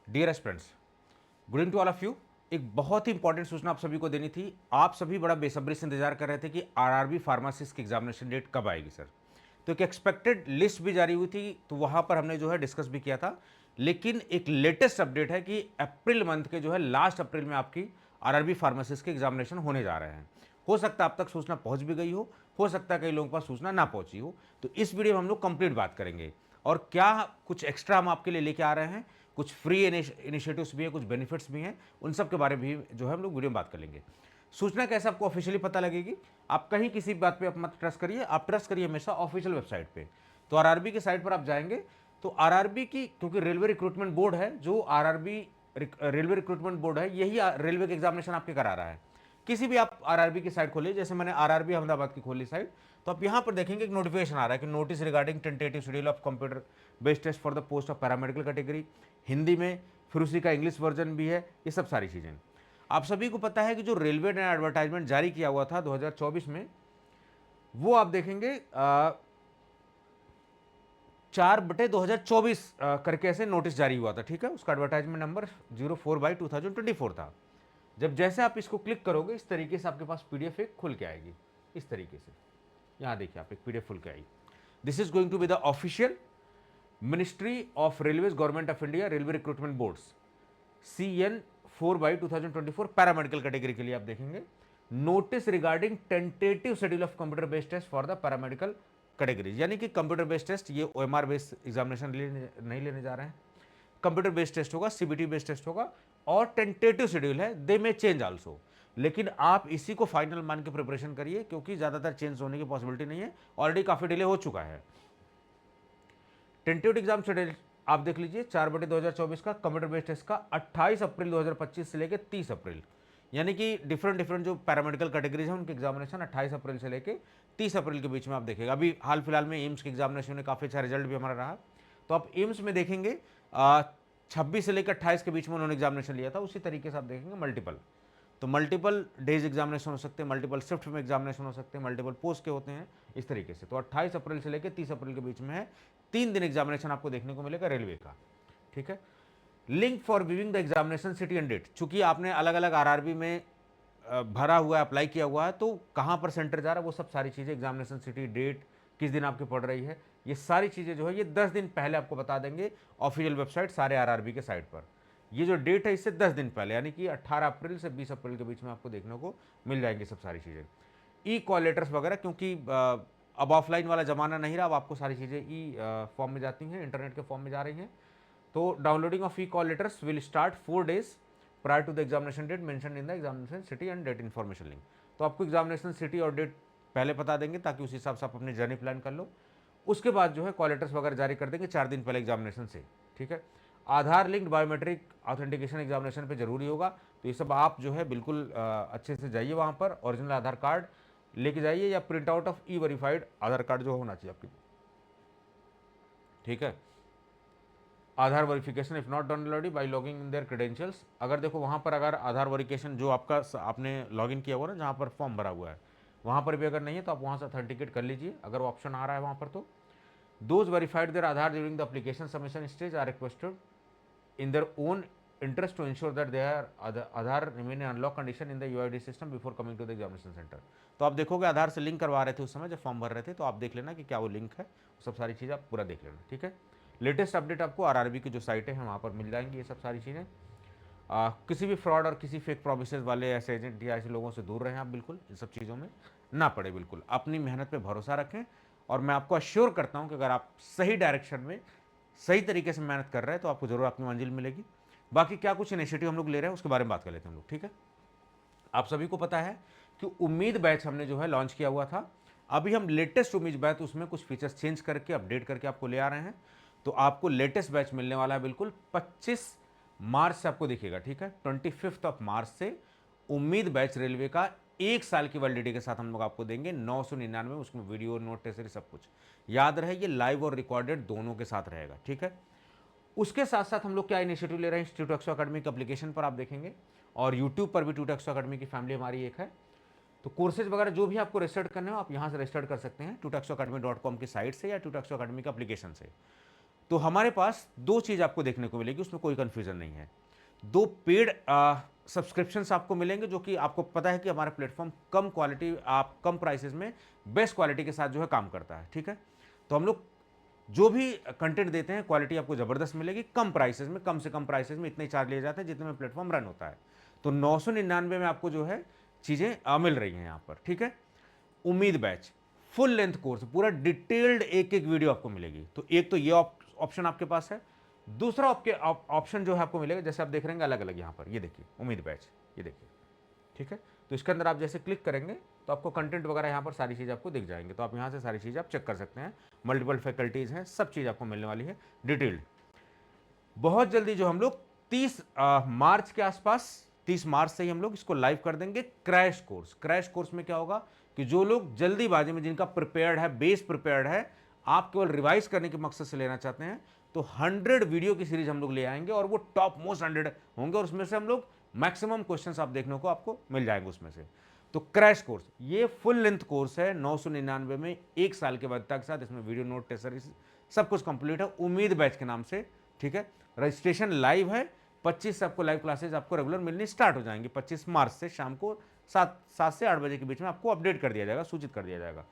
Dear aspirants, good evening to all of you. एक बहुत ही important सूचना आप सभी को देनी थी। आप सभी बड़ा बेसब्री से इंतजार कर रहे थे कि आरआरबी फार्मासिस्ट की एग्जामिनेशन डेट कब आएगी सर। तो एक एक्सपेक्टेड लिस्ट भी जारी हुई थी, तो वहां पर हमने जो है डिस्कस भी किया था। लेकिन एक लेटेस्ट अपडेट है कि अप्रैल मंथ के जो है लास्ट अप्रैल में आपकी आरआरबी फार्मासिस्ट के एग्जामिनेशन होने जा रहे हैं। हो सकता है अब तक सूचना पहुंच भी गई हो सकता है कई लोगों के पास सूचना ना पहुंची हो। तो इस वीडियो में हम लोग कंप्लीट बात करेंगे और क्या कुछ एक्स्ट्रा हम आपके लिए लेके आ रहे हैं, कुछ फ्री इनिशिएटिव्स भी है, कुछ बेनिफिट्स भी हैं, उन सब के बारे में भी जो है हम लोग वीडियो में बात कर लेंगे। सूचना कैसे आपको ऑफिशियली पता लगेगी? आप कहीं किसी बात पे आप मत ट्रस्ट करिए, आप ट्रस्ट करिए हमेशा ऑफिशियल वेबसाइट पे। तो आरआरबी की साइट पर आप जाएंगे तो आरआरबी की, क्योंकि रेलवे रिक्रूटमेंट बोर्ड है, जो आरआरबी रेलवे रिक्रूटमेंट बोर्ड है, यही रेलवे के एग्जामिनेशन आपके करा रहा है। किसी भी आप आरआरबी की साइट खोलिए, जैसे मैंने आरआरबी अहमदाबाद की खोली साइट, तो आप यहां पर देखेंगे एक नोटिफिकेशन आ रहा है कि notice regarding tentative schedule of computer based test for the post of paramedical category, Hindi में, फिर उसी का इंग्लिश वर्जन भी है। ये सब सारी चीज़ें आप सभी को पता है कि जो रेलवे ने एडवर्टाइजमेंट जारी किया हुआ था 2024 में, वो आप देखेंगे 4/2024 करके ऐसे नोटिस जारी हुआ था। ठीक है, उसका एडवर्टाइजमेंट नंबर 04/2024 था। जब जैसे आप इसको क्लिक करोगे, इस तरीके से आपके पास पीडीएफ एक खुल के आएगी। इस तरीके से यहां देखिए, आप एक पीडीएफ खुल के आई। This is going to be the official ministry of railways government of India railway recruitment boards CN 4/2024 paramedical category के लिए आप देखेंगे notice regarding tentative schedule of computer based test for the paramedical categories. यानी कि computer based test, ये OMR based examination नहीं लेने जा रहे हैं। कंप्यूटर बेस्ड टेस्ट होगा, CBT बेस्ड टेस्ट होगा, और टेंटेटिव शेड्यूल है, दे में चेंज आल्सो। लेकिन आप इसी को फाइनल मान के प्रिपरेशन करिए, क्योंकि ज्यादातर चेंज होने की पॉसिबिलिटी नहीं है, ऑलरेडी काफी डिले हो चुका है। टेंटेटिव एग्जाम शेड्यूल आप देख लीजिए, 4/2024 का कंप्यूटर बेस्ड टेस्ट का 28 अप्रैल 2025 से लेकर 30 अप्रैल, यानी कि डिफरेंट जो पैरामेडिकल कैटेगरीज हैं उनके एग्जामिनेशन 28 अप्रैल से लेकर 30 अप्रैल के बीच में आप देखेगा। अभी हाल फिलहाल में एम्स के एग्जामिनेशन में काफ़ी अच्छा रिजल्ट भी हमारा रहा, तो आप एम्स में देखेंगे 26 से लेकर 28 के बीच में उन्होंने एग्जामिनेशन लिया था। उसी तरीके से आप देखेंगे मल्टीपल, तो मल्टीपल डेज एग्जामिनेशन हो सकते हैं, मल्टीपल शिफ्ट में एग्जामिनेशन हो सकते हैं, मल्टीपल पोस्ट के होते हैं, इस तरीके से। तो 28 अप्रैल से लेकर 30 अप्रैल के बीच में है, 3 दिन एग्जामिनेशन आपको देखने को मिलेगा रेलवे का। ठीक है, link for viewing the examination city and date, चूंकि आपने अलग अलग आरआरबी में भरा हुआ है, अप्लाई किया हुआ है, तो कहाँ पर सेंटर जा रहा है, वो सब सारी चीज़ें, एग्जामिनेशन सिटी, डेट, किस दिन आपकी पड़ रही है, ये सारी चीज़ें जो है ये 10 दिन पहले आपको बता देंगे ऑफिशियल वेबसाइट सारे आरआरबी के साइट पर। ये जो डेट है इससे 10 दिन पहले, यानी कि 18 अप्रैल से 20 अप्रैल के बीच में आपको देखने को मिल जाएंगी सब सारी चीज़ें। ई कॉल लेटर्स वगैरह, क्योंकि अब ऑफलाइन वाला ज़माना नहीं रहा, अब आपको सारी चीज़ें ई फॉर्म में जाती हैं, इंटरनेट के फॉर्म में जा रही हैं। तो downloading of e call letters will start 4 days prior to the examination date mention in the examination city and date information link. तो आपको एग्जामिनेशन सिटी और डेट पहले बता देंगे, ताकि उस हिसाब से आप अपनी जर्नी प्लान कर लो। उसके बाद जो है कॉल लेटर्स वगैरह जारी कर देंगे 4 दिन पहले एग्जामिनेशन से। ठीक है, आधार लिंक्ड बायोमेट्रिक ऑथेंटिकेशन एग्जामिनेशन पे जरूरी होगा, तो ये सब आप जो है बिल्कुल अच्छे से जाइए, वहाँ पर ओरिजिनल आधार कार्ड लेके जाइए, या print out of e verified Aadhaar card जो होना चाहिए आपकी। ठीक है, Aadhaar verification if not done already by logging in their credentials. अगर देखो वहाँ पर अगर आधार वेरिफिकेशन जो आपका आपने लॉगिन किया हुआ ना, जहाँ पर फॉर्म भरा हुआ है, वहाँ पर भी अगर नहीं है तो आप वहाँ से ऑथेंटिकेट कर लीजिए, अगर वो ऑप्शन आ रहा है वहाँ पर। तो those verified their Aadhaar during the application submission stage are requested in their own interest to ensure that their Aadhaar remain in unlock condition in the UID system before coming to the examination center। तो आप देखोगे आधार से link करवा रहे थे उस समय जब फॉर्म भर रहे थे, तो आप देख लेना कि क्या वो लिंक है, सब सारी चीज़ आप पूरा देख लेना। ठीक है, लेटेस्ट अपडेट आपको आरआरबी की जो साइटें हैं वहाँ पर मिल जाएंगी ये सब सारी चीज़ें। किसी भी फ्रॉड और किसी फेक प्रोमिसेस वाले ऐसे एजेंट या ऐसे लोगों से दूर रहें आप, बिल्कुल इन सब चीज़ों में ना पड़े, बिल्कुल अपनी मेहनत पे भरोसा रखें। और मैं आपको अश्योर करता हूँ कि अगर आप सही डायरेक्शन में सही तरीके से मेहनत कर रहे हैं तो आपको जरूर अपनी मंजिल मिलेगी। बाकी क्या कुछ इनिशिएटिव हम लोग ले रहे हैं उसके बारे में बात कर लेते हैं हम लोग। ठीक है, आप सभी को पता है कि उम्मीद बैच हमने जो है लॉन्च किया हुआ था। अभी हम लेटेस्ट उम्मीद बैच, उसमें कुछ फीचर्स चेंज करके अपडेट करके आपको ले आ रहे हैं। तो आपको लेटेस्ट बैच मिलने वाला है बिल्कुल 25 मार्च से आपको दिखेगा। ठीक है, 25 मार्च से उम्मीद बैच रेलवे का 1 साल की वैलिडिटी के साथ हम लोग आपको देंगे 999, उसमें वीडियो नोट टेस्ट सब कुछ। याद रहे ये लाइव और रिकॉर्डेड दोनों के साथ रहेगा। ठीक है, उसके साथ साथ हम लोग क्या इनिशिएटिव ले रहे हैं, ट्यूटैक्सो अकेडमी के एप्लीकेशन पर आप देखेंगे, और यूट्यूब पर भी ट्यूटैक्सो अकेडमी की फैमिली हमारी एक है। तो कोर्सेज वगैरह जो भी आपको रजिस्टर्ड करने हो आप यहाँ से रजिस्टर्ड कर सकते हैं ट्यूटैक्सो अकेडमी.com की साइट से या ट्यूटैक्सो अकेडमी के एप्लीकेशन से। तो हमारे पास दो चीज़ आपको देखने को मिलेगी, उसमें कोई कन्फ्यूज़न नहीं है। दो पेड सब्सक्रिप्शंस आपको मिलेंगे, जो कि आपको पता है कि हमारा प्लेटफॉर्म कम क्वालिटी, आप कम प्राइसेस में बेस्ट क्वालिटी के साथ जो है काम करता है, ठीक है। तो हम लोग जो भी कंटेंट देते हैं, क्वालिटी आपको ज़बरदस्त मिलेगी, कम प्राइसेस में, कम से कम प्राइसेस में इतने चार्ज लिए जाते हैं जितने में प्लेटफॉर्म रन होता है। तो 999 में आपको जो है चीज़ें मिल रही हैं यहाँ पर, ठीक है। उम्मीद बैच फुल लेंथ कोर्स, पूरा डिटेल्ड एक एक वीडियो आपको मिलेगी। तो एक तो ये ऑप्शन आपके पास है। दूसरा आपके ऑप्शन जो है आपको मिलेगा, जैसे आप देख रहे हैं अलग अलग यहाँ पर, ये देखिए उम्मीद बैच, ये देखिए, ठीक है। तो इसके अंदर आप जैसे क्लिक करेंगे तो आपको कंटेंट वगैरह यहाँ पर सारी चीज़ आपको दिख जाएंगे। तो आप यहाँ से सारी चीज़ आप चेक कर सकते हैं, मल्टीपल फैकल्टीज़ हैं, सब चीज़ आपको मिलने वाली है डिटेल्ड। बहुत जल्दी जो हम लोग 30 मार्च के आसपास, 30 मार्च से ही हम लोग इसको लाइव कर देंगे क्रैश कोर्स। क्रैश कोर्स में क्या होगा कि जो लोग जल्दीबाजी में, जिनका प्रिपेयर्ड है, बेस प्रिपेयर्ड है, आप केवल रिवाइज करने के मकसद से लेना चाहते हैं, तो 100 वीडियो की सीरीज हम लोग ले आएंगे और वो टॉप मोस्ट 100 होंगे और उसमें से हम लोग मैक्सिमम क्वेश्चंस आप देखने को आपको मिल जाएंगे उसमें से। तो क्रैश कोर्स ये फुल लेंथ कोर्स है 999 में, 1 साल के वैधता के साथ। इसमें वीडियो नोट, टेस्ट सीरीज सब कुछ कंप्लीट है, उम्मीद बैच के नाम से, ठीक है। रजिस्ट्रेशन लाइव है, 25 से आपको लाइव क्लासेज आपको रेगुलर मिलनी स्टार्ट हो जाएंगी। 25 मार्च से शाम को 7 से 8 बजे के बीच में आपको अपडेट कर दिया जाएगा, सूचित कर दिया जाएगा।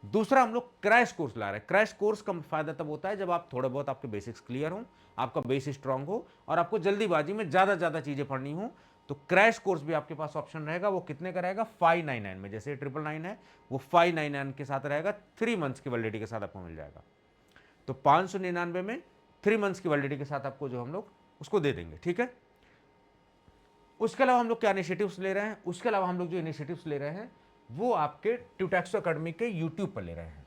दूसरा हम लोग क्रैश कोर्स ला रहे हैं। क्रैश कोर्स का फायदा तब होता है जब आप थोड़ा बहुत, आपके बेसिक्स क्लियर हो, आपका बेस स्ट्रांग हो और आपको जल्दीबाजी में ज़्यादा चीज़ें पढ़नी हो, तो क्रैश कोर्स भी आपके पास ऑप्शन रहेगा। वो कितने का रहेगा? 599 में, जैसे 999 है वो 599 के साथ रहेगा, 3 मंथ्स की वैलिडिटी के साथ आपको मिल जाएगा। तो 599 में 3 मंथ्स की वैलिडिटी के साथ आपको जो हम लोग उसको दे देंगे, ठीक है। उसके अलावा हम लोग क्या इनिशिएटिव्स ले रहे हैं? उसके अलावा हम लोग जो इनिशिएटिव्स ले रहे हैं वो आपके ट्यूटैक्सो अकेडमी के यूट्यूब पर ले रहे हैं।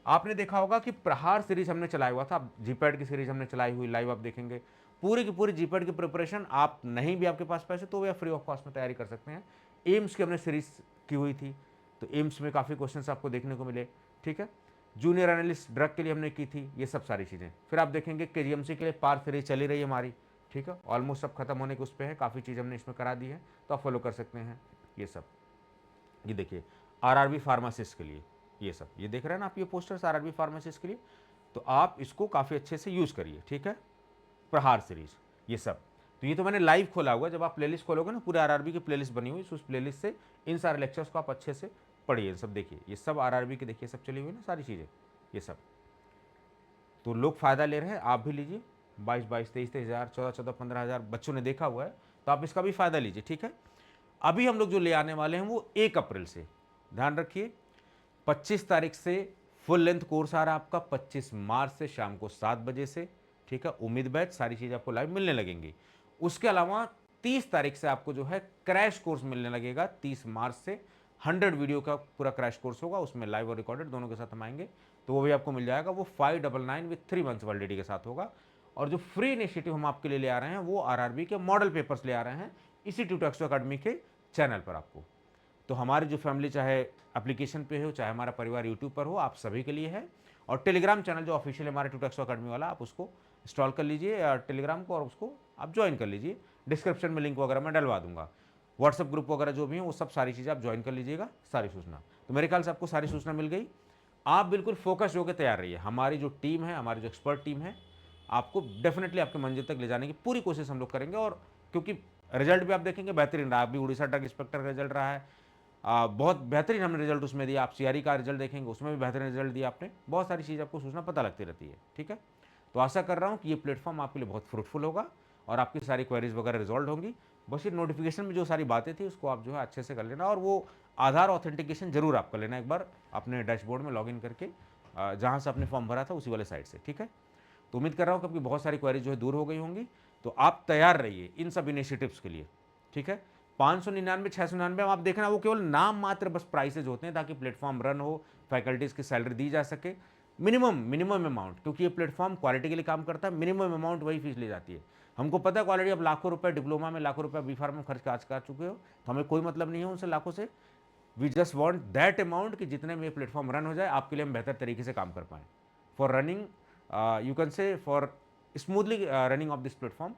आपने देखा होगा कि प्रहार सीरीज हमने चलाया हुआ था, जीपैड की सीरीज हमने चलाई हुई, लाइव आप देखेंगे पूरी की पूरी जीपैड की प्रिपरेशन। आप नहीं भी आपके पास पैसे तो या फ्री ऑफ कॉस्ट में तैयारी कर सकते हैं। एम्स की हमने सीरीज की हुई थी, तो एम्स में काफ़ी क्वेश्चंस आपको देखने को मिले, ठीक है। जूनियर एनालिस्ट ड्रग के लिए हमने की थी, ये सब सारी चीज़ें। फिर आप देखेंगे केजीएमसी के लिए पार सीरीज चली रही है हमारी, ठीक है। ऑलमोस्ट सब खत्म होने के उस पर है, काफ़ी चीज़ हमने इसमें करा दी है, तो आप फॉलो कर सकते हैं ये सब। ये देखिए आरआरबी फार्मासिस्ट के लिए ये सब, ये देख रहे हैं ना आप, ये पोस्टर्स आरआरबी फार्मासिस्ट के लिए, तो आप इसको काफ़ी अच्छे से यूज़ करिए, ठीक है। प्रहार सीरीज ये सब, तो ये तो मैंने लाइव खोला हुआ। जब आप प्लेलिस्ट खोलोगे ना, पूरे आरआरबी की प्लेलिस्ट बनी हुई, उस प्लेलिस्ट से इन सारे लेक्चर्स को आप अच्छे से पढ़िए। सब देखिए, ये सब आरआरबी के देखिए सब चली हुई ना सारी चीज़ें, ये सब। तो लोग फ़ायदा ले रहे हैं, आप भी लीजिए। 22,000, 23,000, 14,000, 15,000 बच्चों ने देखा हुआ है, तो आप इसका भी फ़ायदा लीजिए, ठीक है। अभी हम लोग जो ले आने वाले हैं वो 1 अप्रैल से, ध्यान रखिए, 25 तारीख से फुल लेंथ कोर्स आ रहा है आपका, 25 मार्च से शाम को 7 बजे से, ठीक है। उम्मीद बैच सारी चीज़ आपको लाइव मिलने लगेंगी। उसके अलावा 30 तारीख से आपको जो है क्रैश कोर्स मिलने लगेगा। 30 मार्च से 100 वीडियो का पूरा क्रैश कोर्स होगा, उसमें लाइव और रिकॉर्डेड दोनों के साथ हम आएंगे, तो वो भी आपको मिल जाएगा। वो 599 विथ 3 मंथ्स वैलिडिटी के साथ होगा। और जो फ्री इनिशिएटिव हम आपके लिए ले आ रहे हैं वो आरआरबी के मॉडल पेपर्स ले आ रहे हैं इसी ट्यूटैक्सो अकेडमी के चैनल पर आपको। तो हमारी जो फैमिली चाहे एप्लीकेशन पे हो, चाहे हमारा परिवार यूट्यूब पर हो, आप सभी के लिए है। और टेलीग्राम चैनल जो ऑफिशियल हमारे ट्यूटैक्सो अकेडमी वाला, आप उसको इंस्टॉल कर लीजिए टेलीग्राम को, और उसको आप ज्वाइन कर लीजिए। डिस्क्रिप्शन में लिंक वगैरह मैं डलवा दूंगा। व्हाट्सअप ग्रुप वगैरह जो भी है वो सब सारी चीज़ें आप ज्वाइन कर लीजिएगा, सारी सूचना। तो मेरे ख्याल से आपको सारी सूचना मिल गई। आप बिल्कुल फोकस होकर तैयार रहिए। हमारी जो टीम है, हमारी जो एक्सपर्ट टीम है, आपको डेफिनेटली आपके मंजिल तक ले जाने की पूरी कोशिश हम लोग करेंगे। और क्योंकि रिजल्ट भी आप देखेंगे बेहतरीन रहा, अभी उड़ीसा ड्रग इंस्पेक्टर का रिजल्ट रहा है, बहुत बेहतरीन हमने रिजल्ट उसमें दिया। आप सीआरई का रिजल्ट देखेंगे, उसमें भी बेहतरीन रिजल्ट दिया आपने। बहुत सारी चीज़ आपको सूचना पता लगती रहती है, ठीक है। तो आशा कर रहा हूँ कि ये प्लेटफॉर्म आपके लिए बहुत फ्रूटफुल होगा और आपकी सारी क्वेरीज वगैरह रिजॉल्व होंगी। बस ये नोटिफिकेशन में जो सारी बातें थी उसको आप जो है अच्छे से कर लेना, और वो आधार ऑथेंटिकेशन जरूर आप कर लेना एक बार अपने डैशबोर्ड में लॉगिन करके, जहाँ से आपने फॉर्म भरा था उसी वाले साइट से, ठीक है। तो उम्मीद कर रहा हूँ कि आपकी बहुत सारी क्वेरीज जो है दूर हो गई होंगी। तो आप तैयार रहिए इन सब इनिशिएटिव्स के लिए, ठीक है। 599, 699 आप देखना, वो केवल नाम मात्र बस प्राइसेज होते हैं ताकि प्लेटफॉर्म रन हो, फैकल्टीज़ की सैलरी दी जा सके। मिनिमम अमाउंट, क्योंकि ये प्लेटफॉर्म क्वालिटी के लिए काम करता है, मिनिमम अमाउंट वही फीस ली जाती है। हमको पता है क्वालिटी, अब लाखों रुपए डिप्लोमा में, लाखों रुपए बी फार्म में खर्च कर चुके हो, तो हमें कोई मतलब नहीं है उनसे लाखों से। We just want that amount कि जितने में ये प्लेटफॉर्म रन हो जाए, आपके लिए हम बेहतर तरीके से काम कर पाएँ for running, you can say for smoothly running of this platform.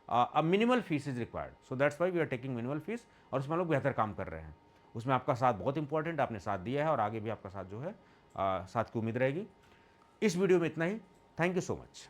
A minimal fees is required, so that's why we are taking minimal fees, और उसमें हम लोग बेहतर काम कर रहे हैं। उसमें आपका साथ बहुत इंपॉर्टेंट, आपने साथ दिया है और आगे भी आपका साथ जो है साथ की उम्मीद रहेगी। इस वीडियो में इतना ही। Thank you so much.